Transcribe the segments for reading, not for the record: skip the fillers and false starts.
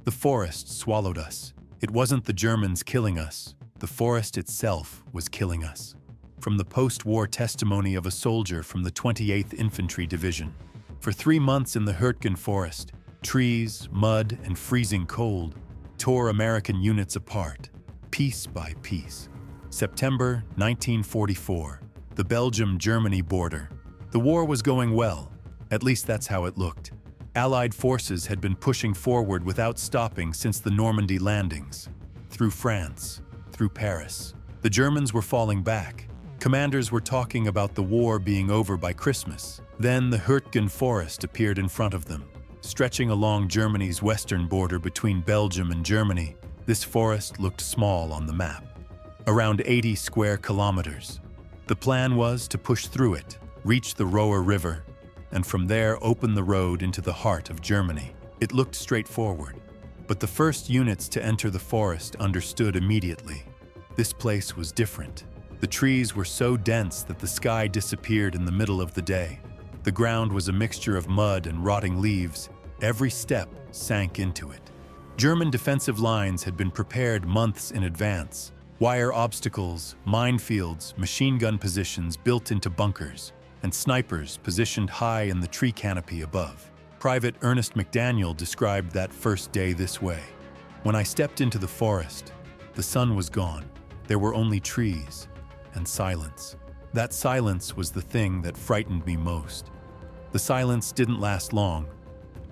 The forest swallowed us. It wasn't the Germans killing us. The forest itself was killing us. From the post-war testimony of a soldier from the 28th Infantry Division. For 3 months in the Hürtgen Forest, trees, mud, and freezing cold tore American units apart, piece by piece. September 1944, the Belgium-Germany border. The war was going well, at least that's how it looked. Allied forces had been pushing forward without stopping since the Normandy landings. Through France, through Paris. The Germans were falling back. Commanders were talking about the war being over by Christmas. Then the Hürtgen Forest appeared in front of them. Stretching along Germany's western border between Belgium and Germany, this forest looked small on the map. Around 80 square kilometers. The plan was to push through it, reach the Roer River, and from there open the road into the heart of Germany. It looked straightforward, but the first units to enter the forest understood immediately. This place was different. The trees were so dense that the sky disappeared in the middle of the day. The ground was a mixture of mud and rotting leaves. Every step sank into it. German defensive lines had been prepared months in advance. Wire obstacles, minefields, machine gun positions built into bunkers, and snipers positioned high in the tree canopy above. Private Ernest McDaniel described that first day this way. When I stepped into the forest, the sun was gone. There were only trees and silence. That silence was the thing that frightened me most. The silence didn't last long.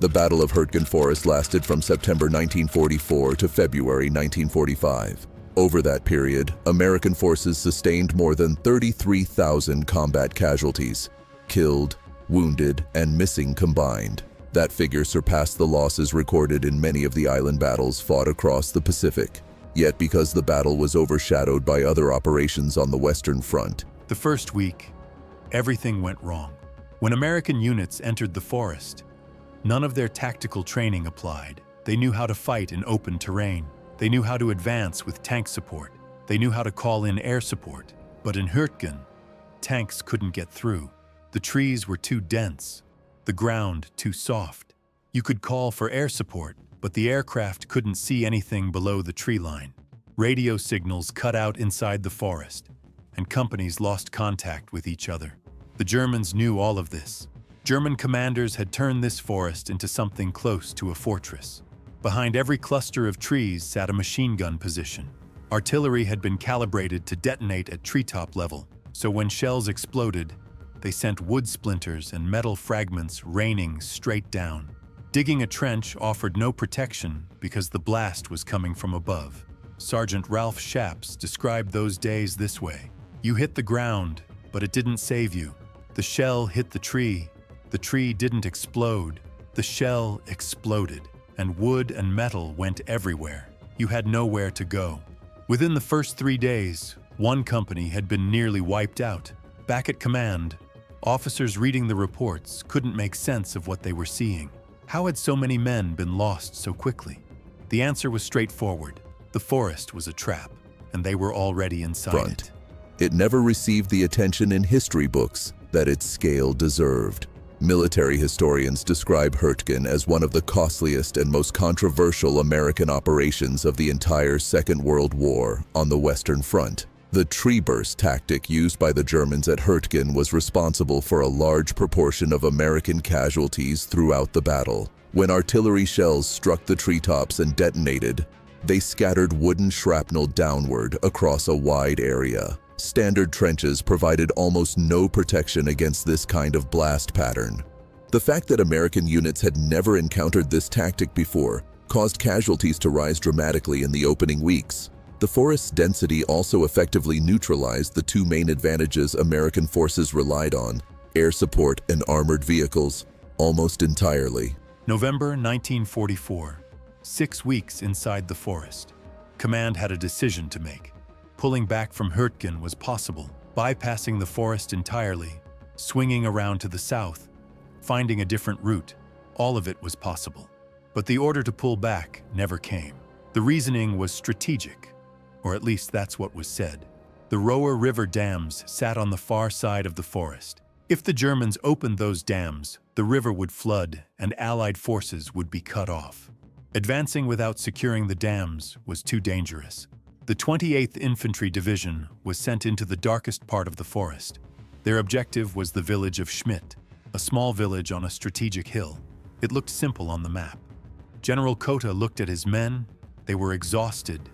The Battle of Hürtgen Forest lasted from September 1944 to February 1945. Over that period, American forces sustained more than 33,000 combat casualties, killed, wounded, and missing combined. That figure surpassed the losses recorded in many of the island battles fought across the Pacific. Yet because the battle was overshadowed by other operations on the Western Front. The first week, everything went wrong. When American units entered the forest, none of their tactical training applied. They knew how to fight in open terrain. They knew how to advance with tank support. They knew how to call in air support. But in Hürtgen, tanks couldn't get through. The trees were too dense, the ground too soft. You could call for air support, but the aircraft couldn't see anything below the tree line. Radio signals cut out inside the forest, and companies lost contact with each other. The Germans knew all of this. German commanders had turned this forest into something close to a fortress. Behind every cluster of trees sat a machine gun position. Artillery had been calibrated to detonate at treetop level, so when shells exploded, they sent wood splinters and metal fragments raining straight down. Digging a trench offered no protection because the blast was coming from above. Sergeant Ralph Shaps described those days this way. You hit the ground, but it didn't save you. The shell hit the tree. The tree didn't explode. The shell exploded, and wood and metal went everywhere. You had nowhere to go. Within the first 3 days, one company had been nearly wiped out. Back at command, officers reading the reports couldn't make sense of what they were seeing. How had so many men been lost so quickly? The answer was straightforward. The forest was a trap, and they were already inside it. It never received the attention in history books that its scale deserved. Military historians describe Hürtgen as one of the costliest and most controversial American operations of the entire Second World War on the Western Front. The tree burst tactic used by the Germans at Hürtgen was responsible for a large proportion of American casualties throughout the battle. When artillery shells struck the treetops and detonated, they scattered wooden shrapnel downward across a wide area. Standard trenches provided almost no protection against this kind of blast pattern. The fact that American units had never encountered this tactic before caused casualties to rise dramatically in the opening weeks. The forest's density also effectively neutralized the two main advantages American forces relied on, air support and armored vehicles, almost entirely. November 1944, 6 weeks inside the forest. Command had a decision to make. Pulling back from Hürtgen was possible, bypassing the forest entirely, swinging around to the south, finding a different route. All of it was possible. But the order to pull back never came. The reasoning was strategic. Or at least that's what was said. The Roer River dams sat on the far side of the forest. If the Germans opened those dams, the river would flood and Allied forces would be cut off. Advancing without securing the dams was too dangerous. The 28th Infantry Division was sent into the darkest part of the forest. Their objective was the village of Schmidt, a small village on a strategic hill. It looked simple on the map. General Kota looked at his men. They were exhausted.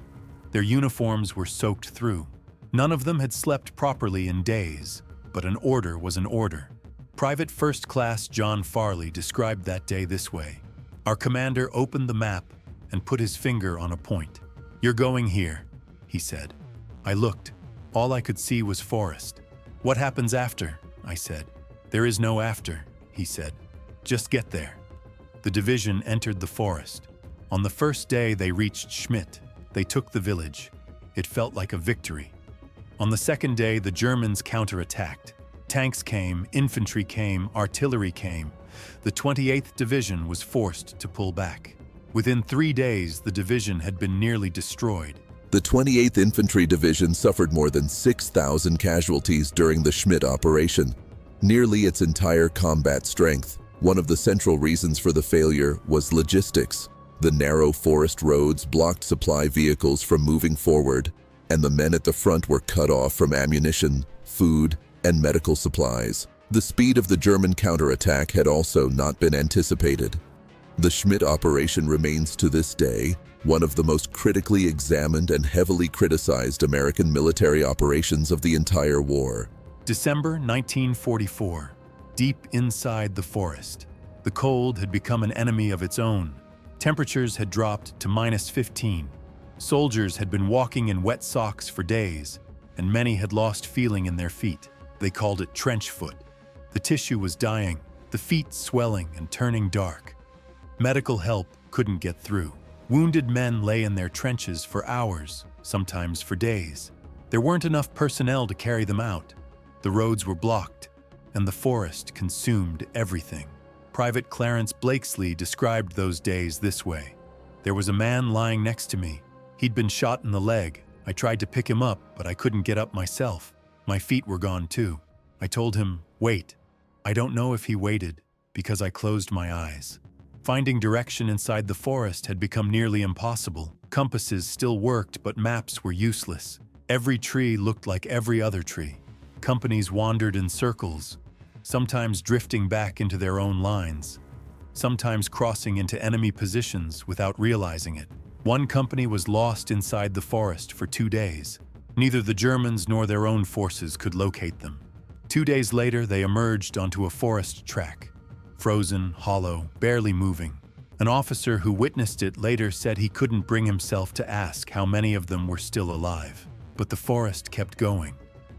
Their uniforms were soaked through. None of them had slept properly in days, but an order was an order. Private First Class John Farley described that day this way. Our commander opened the map and put his finger on a point. "You're going here," he said. I looked. All I could see was forest. "What happens after?" I said. "There is no after," he said. "Just get there." The division entered the forest. On the first day they reached Schmidt. They took the village. It felt like a victory. On the second day, the Germans counterattacked. Tanks came, infantry came, artillery came. The 28th Division was forced to pull back. Within 3 days, the division had been nearly destroyed. The 28th Infantry Division suffered more than 6,000 casualties during the Schmidt operation, nearly its entire combat strength. One of the central reasons for the failure was logistics. The narrow forest roads blocked supply vehicles from moving forward, and the men at the front were cut off from ammunition, food, and medical supplies. The speed of the German counterattack had also not been anticipated. The Schmidt operation remains to this day one of the most critically examined and heavily criticized American military operations of the entire war. December 1944. Deep inside the forest, the cold had become an enemy of its own. Temperatures had dropped to -15. Soldiers had been walking in wet socks for days, and many had lost feeling in their feet. They called it trench foot. The tissue was dying, the feet swelling and turning dark. Medical help couldn't get through. Wounded men lay in their trenches for hours, sometimes for days. There weren't enough personnel to carry them out. The roads were blocked, and the forest consumed everything. Private Clarence Blakesley described those days this way. "There was a man lying next to me. He'd been shot in the leg. I tried to pick him up, but I couldn't get up myself. My feet were gone too. I told him, 'Wait.' I don't know if he waited, because I closed my eyes." Finding direction inside the forest had become nearly impossible. Compasses still worked, but maps were useless. Every tree looked like every other tree. Companies wandered in circles, sometimes drifting back into their own lines, sometimes crossing into enemy positions without realizing it. One company was lost inside the forest for 2 days. Neither the Germans nor their own forces could locate them. 2 days later, they emerged onto a forest track, frozen, hollow, barely moving. An officer who witnessed it later said he couldn't bring himself to ask how many of them were still alive. But the forest kept going,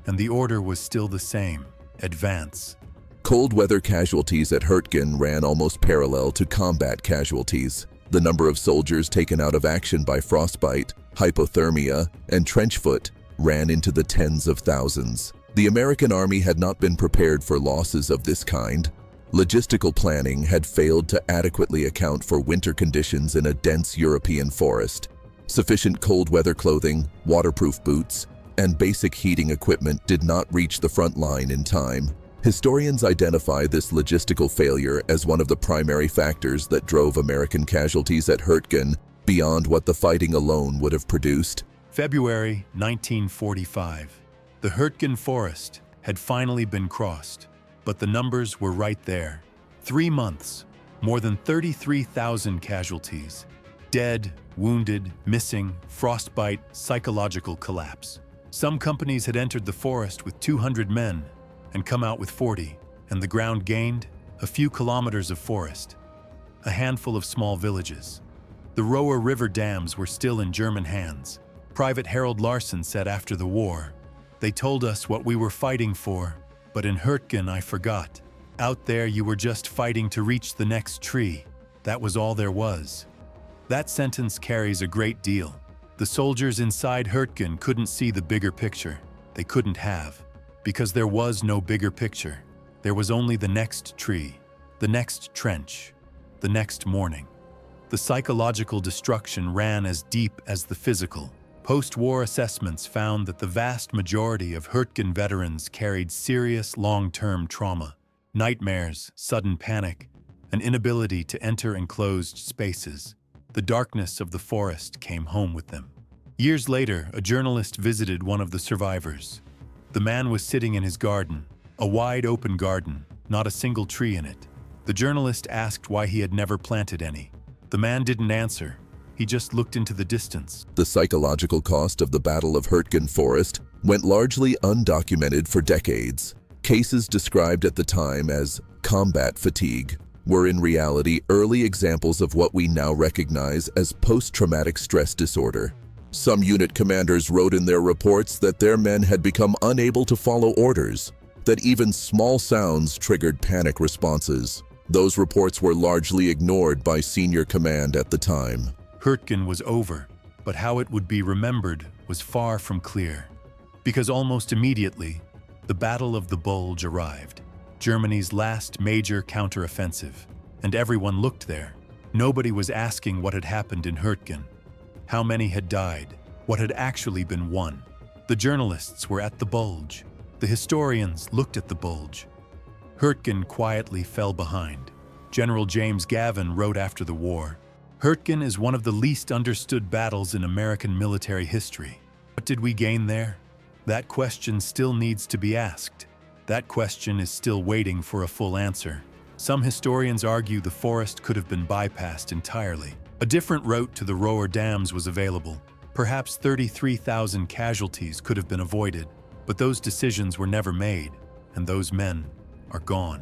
and the order was still the same: advance. Cold weather casualties at Hürtgen ran almost parallel to combat casualties. The number of soldiers taken out of action by frostbite, hypothermia, and trench foot ran into the tens of thousands. The American Army had not been prepared for losses of this kind. Logistical planning had failed to adequately account for winter conditions in a dense European forest. Sufficient cold weather clothing, waterproof boots, and basic heating equipment did not reach the front line in time. Historians identify this logistical failure as one of the primary factors that drove American casualties at Hürtgen beyond what the fighting alone would have produced. February 1945. The Hürtgen Forest had finally been crossed, but the numbers were right there. 3 months, more than 33,000 casualties. Dead, wounded, missing, frostbite, psychological collapse. Some companies had entered the forest with 200 men and come out with 40, and the ground gained a few kilometers of forest, a handful of small villages. The Roer River dams were still in German hands. Private Harold Larson said after the war, "They told us what we were fighting for, but in Hürtgen I forgot. Out there you were just fighting to reach the next tree. That was all there was." That sentence carries a great deal. The soldiers inside Hürtgen couldn't see the bigger picture. They couldn't have, because there was no bigger picture. There was only the next tree, the next trench, the next morning. The psychological destruction ran as deep as the physical. Post-war assessments found that the vast majority of Hürtgen veterans carried serious long-term trauma, nightmares, sudden panic, an inability to enter enclosed spaces. The darkness of the forest came home with them. Years later, a journalist visited one of the survivors. The man was sitting in his garden, a wide open garden, not a single tree in it. The journalist asked why he had never planted any. The man didn't answer. He just looked into the distance. The psychological cost of the Battle of Hürtgen Forest went largely undocumented for decades. Cases described at the time as combat fatigue were in reality early examples of what we now recognize as post-traumatic stress disorder. Some unit commanders wrote in their reports that their men had become unable to follow orders, that even small sounds triggered panic responses. Those reports were largely ignored by senior command at the time. Hürtgen was over, but how it would be remembered was far from clear. Because almost immediately, the Battle of the Bulge arrived, Germany's last major counteroffensive, and everyone looked there. Nobody was asking what had happened in Hürtgen, how many had died, what had actually been won. The journalists were at the Bulge. The historians looked at the Bulge. Hürtgen quietly fell behind. General James Gavin wrote after the war, "Hürtgen is one of the least understood battles in American military history. What did we gain there?" That question still needs to be asked. That question is still waiting for a full answer. Some historians argue the forest could have been bypassed entirely. A different route to the Roer dams was available. Perhaps 33,000 casualties could have been avoided, but those decisions were never made, and those men are gone.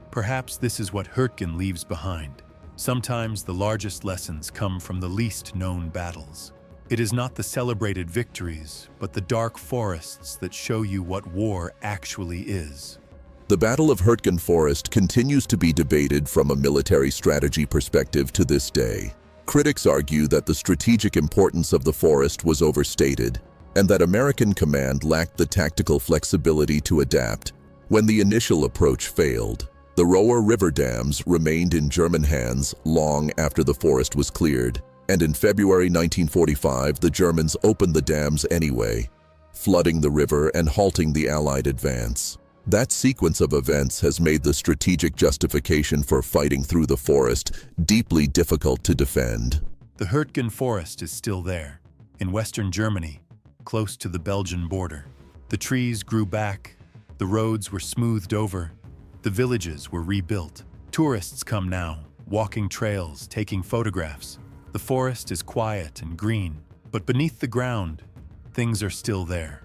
Perhaps this is what Hürtgen leaves behind. Sometimes the largest lessons come from the least known battles. It is not the celebrated victories, but the dark forests that show you what war actually is. The Battle of Hürtgen Forest continues to be debated from a military strategy perspective to this day. Critics argue that the strategic importance of the forest was overstated, and that American command lacked the tactical flexibility to adapt. When the initial approach failed, the Roer River dams remained in German hands long after the forest was cleared, and in February 1945, the Germans opened the dams anyway, flooding the river and halting the Allied advance. That sequence of events has made the strategic justification for fighting through the forest deeply difficult to defend. The Hürtgen Forest is still there, in western Germany, close to the Belgian border. The trees grew back, the roads were smoothed over, the villages were rebuilt. Tourists come now, walking trails, taking photographs. The forest is quiet and green, but beneath the ground, things are still there.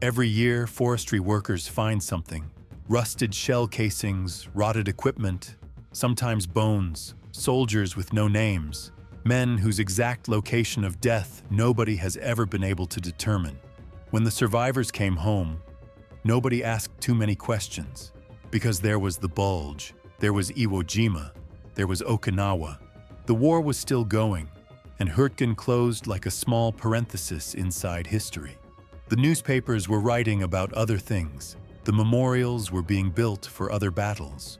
Every year, forestry workers find something: rusted shell casings, rotted equipment, sometimes bones, soldiers with no names, men whose exact location of death nobody has ever been able to determine. When the survivors came home, nobody asked too many questions, because there was the Bulge, there was Iwo Jima, there was Okinawa. The war was still going, and Hürtgen closed like a small parenthesis inside history. The newspapers were writing about other things. The memorials were being built for other battles.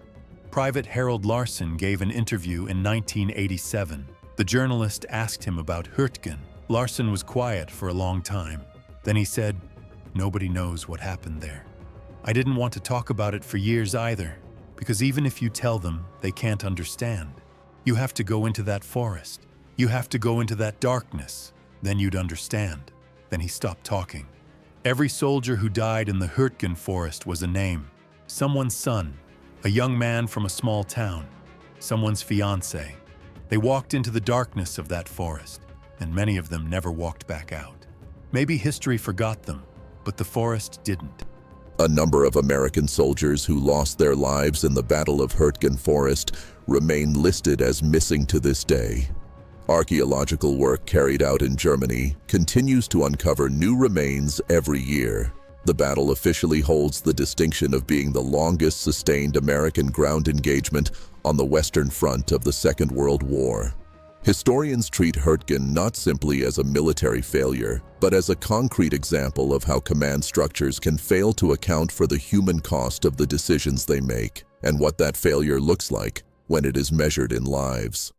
Private Harold Larson gave an interview in 1987. The journalist asked him about Hürtgen. Larson was quiet for a long time. Then he said, "Nobody knows what happened there." I didn't want to talk about it for years either, because even if you tell them, they can't understand. You have to go into that forest. You have to go into that darkness. Then you'd understand. Then he stopped talking. Every soldier who died in the Hürtgen Forest was a name. Someone's son, a young man from a small town, someone's fiancé. They walked into the darkness of that forest, and many of them never walked back out. Maybe history forgot them, but the forest didn't. A number of American soldiers who lost their lives in the Battle of Hürtgen Forest remain listed as missing to this day. Archaeological work carried out in Germany continues to uncover new remains every year. The battle officially holds the distinction of being the longest sustained American ground engagement on the Western Front of the Second World War. Historians treat Hürtgen not simply as a military failure, but as a concrete example of how command structures can fail to account for the human cost of the decisions they make, and what that failure looks like when it is measured in lives.